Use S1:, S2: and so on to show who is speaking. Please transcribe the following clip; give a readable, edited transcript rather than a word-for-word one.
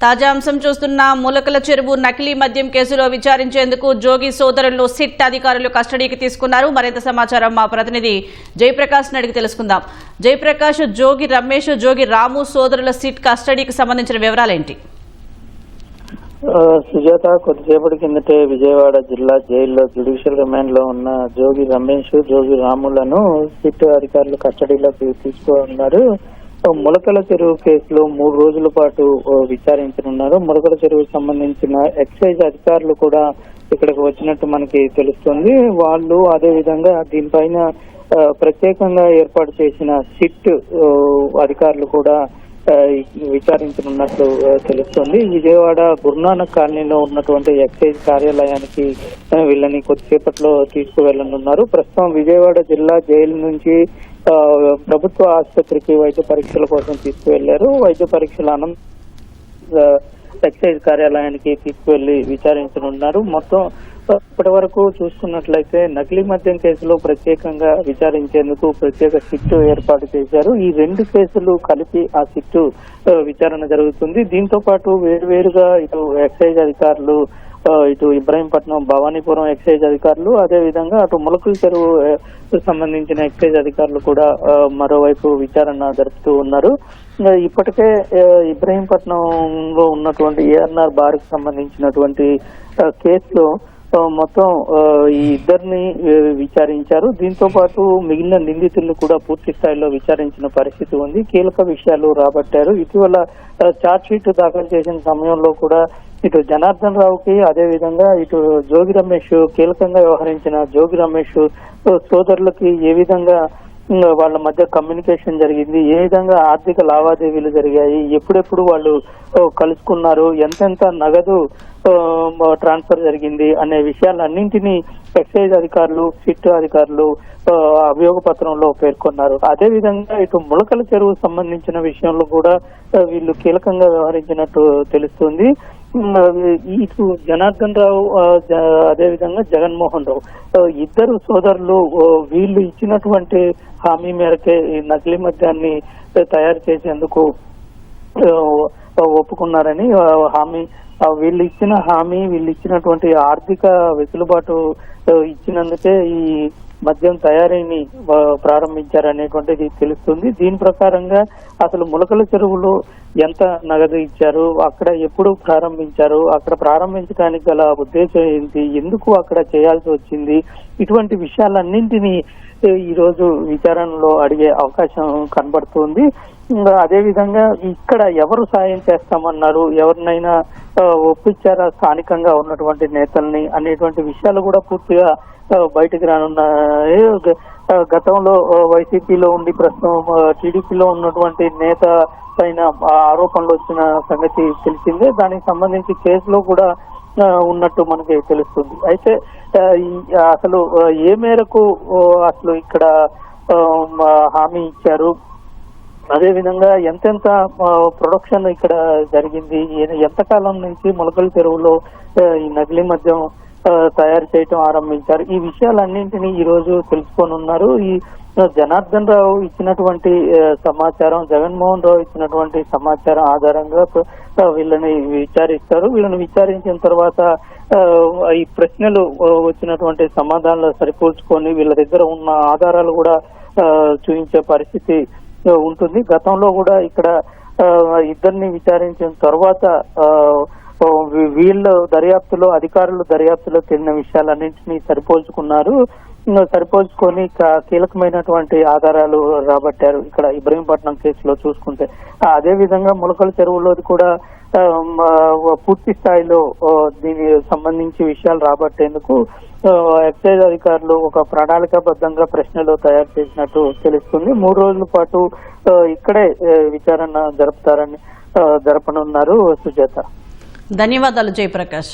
S1: తాజా అంశం చూస్తున్న ములకల చెరువు నకిలీ మద్యం కేసులో విచారించేందుకు జోగి సోదరులను సిట్ అధికారులు కస్టడీకి తీసుకున్నారు. మరింత సమాచారం మా ప్రతినిధి జయప్రకాష్ అడిగి తెలుసుకుందాం. జయప్రకాష్, జోగి రమేష్, జోగి రాము సోదరుల సిట్ కస్టడీకి సంబంధించిన వివరాలేంటి?
S2: సుజాత, కొద్దిసేపటి కిందటే విజయవాడ జిల్లా జైల్లో జ్యుడిషియల్ రిమాండ్ లో ఉన్న జోగి రమేష్, జోగి రాములను సిట్ అధికారులు కస్టడీలోకి తీసుకున్నారు. ములకల చెరువు కేసులో 3 రోజుల పాటు విచారించనున్నారు. ములకల చెరువుకు సంబంధించిన ఎక్సైజ్ అధికారులు కూడా ఇక్కడికి వచ్చినట్టు మనకి తెలుస్తుంది. వాళ్ళు అదే విధంగా దీనిపైన ప్రత్యేకంగా ఏర్పాటు చేసిన సిట్ అధికారులు కూడా విచారించనున్నట్లు తెలుస్తుంది. విజయవాడ గురునానక్ కాలనీలో ఉన్నటువంటి ఎక్సైజ్ కార్యాలయానికి వీళ్ళని కొద్దిసేపట్లో తీసుకువెళ్లనున్నారు. ప్రస్తుతం విజయవాడ జిల్లా జైలు నుంచి ప్రభుత్వ ఆసుపత్రికి వైద్య పరీక్షల కోసం తీసుకువెళ్లారు. వైద్య పరీక్షల అనంతరం ఎక్సైజ్ కార్యాలయానికి తీసుకువెళ్లి విచారించనున్నారు. మొత్తం ఇప్పటి వరకు చూసుకున్నట్లయితే నకిలీ మద్యం కేసులో ప్రత్యేకంగా విచారించేందుకు ప్రత్యేక సిట్టు ఏర్పాటు చేశారు. ఈ 2 కేసులు కలిపి ఆ సిట్టు విచారణ జరుగుతుంది. దీంతో పాటు వేరువేరుగా ఇటు ఎక్సైజ్ అధికారులు, ఇటు ఇబ్రాహీంపట్నం, భవానీపురం ఎక్సైజ్ అధికారులు, అదే విధంగా అటు ములకల చెరువు సంబంధించిన ఎక్సైజ్ అధికారులు కూడా మరోవైపు విచారణ జరుపుతూ ఉన్నారు. ఇప్పటికే ఇబ్రాహీంపట్నంలో ఉన్నటువంటి ఏఆర్ఆర్ బార్ కు సంబంధించినటువంటి కేసులో మొత్తం ఈ 2ని విచారించారు. దీంతో పాటు మిగిలిన నిందితులను కూడా పూర్తి స్థాయిలో విచారించిన పరిస్థితి ఉంది. కీలక విషయాలు రాబట్టారు. ఇటీవల ఛార్జ్ షీట్ దాఖలు చేసిన సమయంలో కూడా ఇటు జనార్దన్ రావుకి, అదే విధంగా ఇటు జోగి రమేష్, కీలకంగా వ్యవహరించిన జోగి రమేష్ సోదరులకి ఏ విధంగా వాళ్ళ మధ్య కమ్యూనికేషన్ జరిగింది, ఏ విధంగా ఆర్థిక లావాదేవీలు జరిగాయి, ఎప్పుడెప్పుడు వాళ్ళు కలుసుకున్నారు, ఎంతెంత నగదు ట్రాన్స్ఫర్ జరిగింది అనే విషయాలన్నింటినీ ఎక్సైజ్ అధికారులు, సిట్ అధికారులు అభియోగ పత్రంలో పేర్కొన్నారు. అదే విధంగా ఇటు ములకల చెరువు సంబంధించిన విషయంలో కూడా వీళ్ళు కీలకంగా వ్యవహరించినట్టు తెలుస్తుంది. ఇటు జనార్దన్ రావు, అదే విధంగా జగన్మోహన్ రావు, 2 సోదరులు వీళ్ళు ఇచ్చినటువంటి హామీ మేరకే ఈ నకిలీ మద్యాన్ని తయారు చేసేందుకు ఒప్పుకున్నారని వీళ్ళు ఇచ్చిన హామీ, వీళ్ళు ఇచ్చినటువంటి ఆర్థిక వెసులుబాటు ఇచ్చినందుకే ఈ మద్యం తయారీని ప్రారంభించారనేటువంటిది తెలుస్తుంది. దీని ప్రకారంగా అసలు ములకల చెరువులో ఎంత నగదు ఇచ్చారు, అక్కడ ఎప్పుడు ప్రారంభించారు, అక్కడ ప్రారంభించడానికి గల ఉద్దేశం ఏంటి, ఎందుకు అక్కడ చేయాల్సి వచ్చింది, ఇటువంటి విషయాలన్నింటినీ ఈ రోజు విచారణలో అడిగే అవకాశం కనబడుతుంది. అదే విధంగా ఇక్కడ ఎవరు సాయం చేస్తామన్నారు, ఎవరినైనా ఒప్పించారా స్థానికంగా ఉన్నటువంటి నేతల్ని అనేటువంటి విషయాలు కూడా పూర్తిగా బయటకు రానున్నాయి. గతంలో వైసీపీలో ఉండి ప్రస్తుతం టీడీపీలో ఉన్నటువంటి నేత పైన ఆరోపణలు వచ్చిన సంగతి తెలిసిందే. దానికి సంబంధించి కేసులో కూడా ఉన్నట్టు మనకి తెలుస్తుంది. అయితే అసలు ఏ మేరకు అసలు ఇక్కడ హామీ ఇచ్చారు, అదే విధంగా ఎంతెంత ప్రొడక్షన్ ఇక్కడ జరిగింది, ఎంతకాలం నుంచి ములకల చెరువులో ఈ నకిలీ మద్యం తయారు చేయటం ఆరంభించారు, ఈ విషయాలన్నింటినీ ఈ రోజు తెలుసుకోనున్నారు. ఈ జనార్దన్ రావు ఇచ్చినటువంటి సమాచారం, జగన్మోహన్ రావు ఇచ్చినటువంటి సమాచారం ఆధారంగా వీళ్ళని విచారిస్తారు. వీళ్ళని విచారించిన తర్వాత ఈ ప్రశ్నలు వచ్చినటువంటి సమాధానాలు సరిపోల్చుకొని వీళ్ళ దగ్గర ఉన్న ఆధారాలు కూడా చూపించే పరిస్థితి ఉంటుంది. గతంలో కూడా ఇక్కడ 2ని విచారించిన తర్వాత వీళ్ళు అధికారులు దర్యాప్తులో తెలియని విషయాలన్నింటినీ సరిపోల్చుకొని కీలకమైనటువంటి ఆధారాలు రాబట్టారు. ఇక్కడ ఇబ్రహీంపట్నం కేసులో చూసుకుంటే అదే విధంగా ములకల చెరువులోది కూడా పూర్తి స్థాయిలో దీనికి సంబంధించి విషయాలు రాబట్టేందుకు ఎక్సైజ్ అధికారులు ఒక ప్రణాళికాబద్ధంగా ప్రశ్నలు తయారు చేసినట్టు తెలుస్తుంది. 3 రోజుల పాటు ఇక్కడే విచారణ జరపనున్నారు. సుజాత,
S1: ధన్యవాదాలు జయప్రకాష్.